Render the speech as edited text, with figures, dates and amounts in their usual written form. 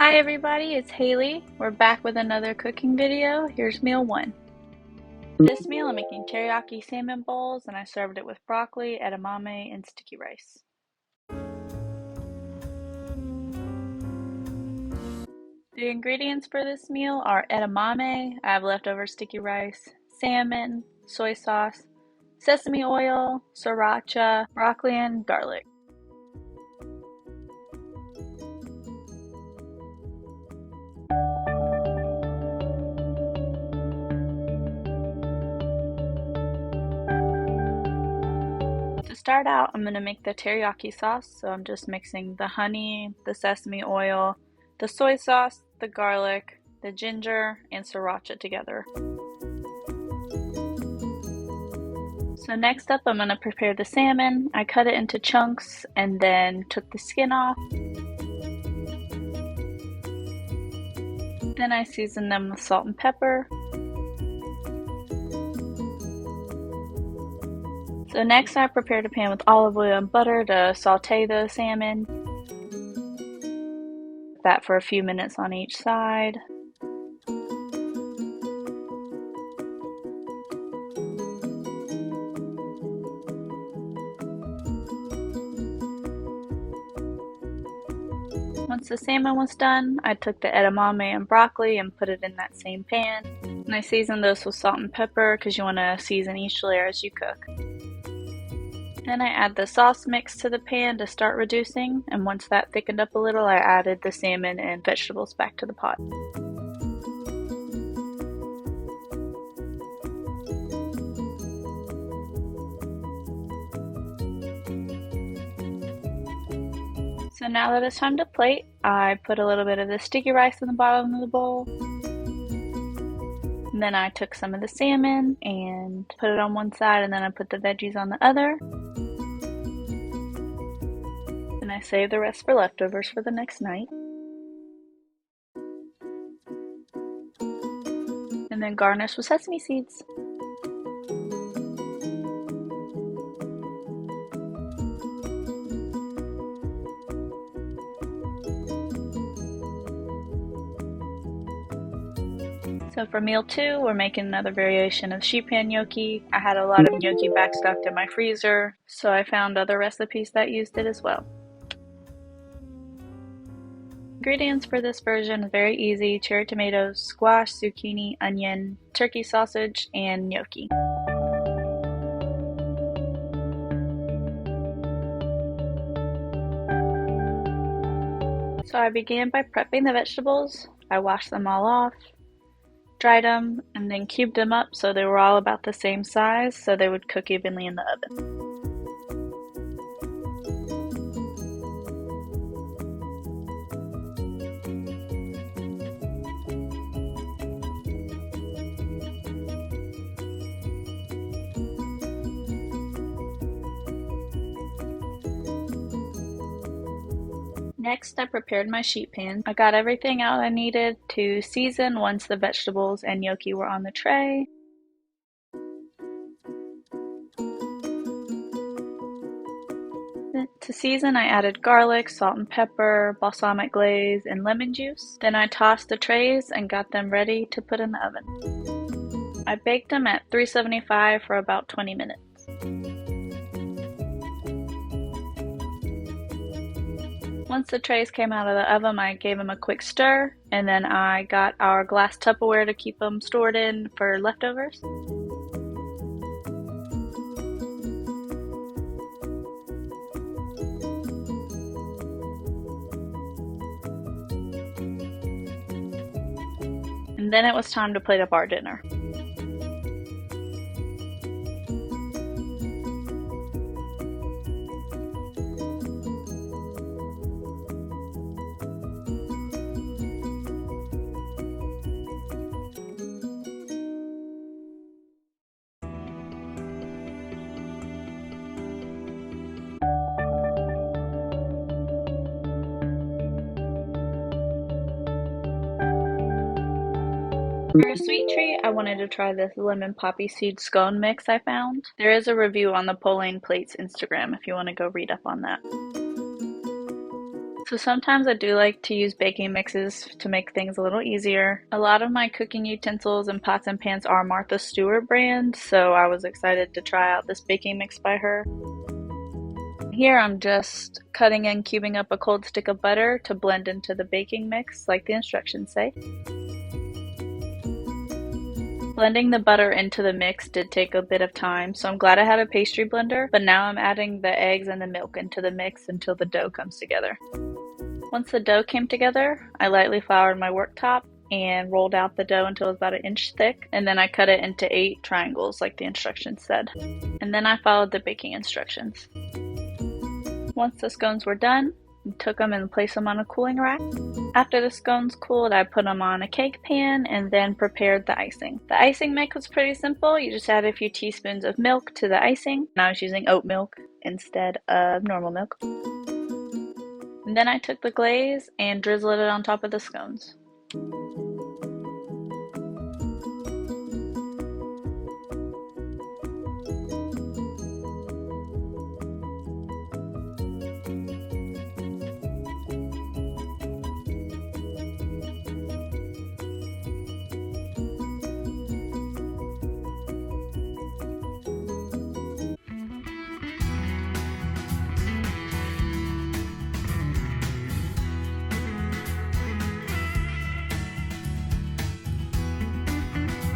Hi everybody, it's Haley. We're back with another cooking video. Here's meal 1. This meal I'm making teriyaki salmon bowls and I served it with broccoli, edamame, and sticky rice. The ingredients for this meal are edamame, I have leftover sticky rice, salmon, soy sauce, sesame oil, sriracha, broccoli, and garlic. To start out, I'm going to make the teriyaki sauce, so I'm just mixing the honey, the sesame oil, the soy sauce, the garlic, the ginger, and sriracha together. So next up, I'm going to prepare the salmon. I cut it into chunks and then took the skin off. Then I seasoned them with salt and pepper. So next I prepared a pan with olive oil and butter to saute the salmon. That for a few minutes on each side. Once the salmon was done, I took the edamame and broccoli and put it in that same pan. And I seasoned those with salt and pepper because you want to season each layer as you cook. Then I add the sauce mix to the pan to start reducing, and once that thickened up a little, I added the salmon and vegetables back to the pot. So now that it's time to plate, I put a little bit of the sticky rice in the bottom of the bowl. And then I took some of the salmon and put it on one side, and then I put the veggies on the other. And I saved the rest for leftovers for the next night. And then garnish with sesame seeds. So for meal 2, we're making another variation of sheet pan gnocchi. I had a lot of gnocchi backstocked in my freezer, so I found other recipes that used it as well. Ingredients for this version are very easy: cherry tomatoes, squash, zucchini, onion, turkey sausage, and gnocchi. So I began by prepping the vegetables. I washed them all off, dried them, and then cubed them up so they were all about the same size so they would cook evenly in the oven. Next, I prepared my sheet pan. I got everything out I needed to season once the vegetables and gnocchi were on the tray. To season, I added garlic, salt and pepper, balsamic glaze, and lemon juice. Then I tossed the trays and got them ready to put in the oven. I baked them at 375 for about 20 minutes. Once the trays came out of the oven, I gave them a quick stir, and then I got our glass Tupperware to keep them stored in for leftovers. And then it was time to plate up our dinner. For a sweet treat, I wanted to try this lemon poppy seed scone mix I found. There is a review on the Polane Plates Instagram if you want to go read up on that. So sometimes I do like to use baking mixes to make things a little easier. A lot of my cooking utensils and pots and pans are Martha Stewart brand, so I was excited to try out this baking mix by her. Here I'm just cutting and cubing up a cold stick of butter to blend into the baking mix like the instructions say. Blending the butter into the mix did take a bit of time, so I'm glad I had a pastry blender, but now I'm adding the eggs and the milk into the mix until the dough comes together. Once the dough came together, I lightly floured my worktop and rolled out the dough until it was about an inch thick, and then I cut it into 8 triangles like the instructions said. And then I followed the baking instructions. Once the scones were done, I took them and placed them on a cooling rack. After the scones cooled, I put them on a cake pan and then prepared the icing. The icing mix was pretty simple. You just add a few teaspoons of milk to the icing, and I was using oat milk instead of normal milk. And then I took the glaze and drizzled it on top of the scones.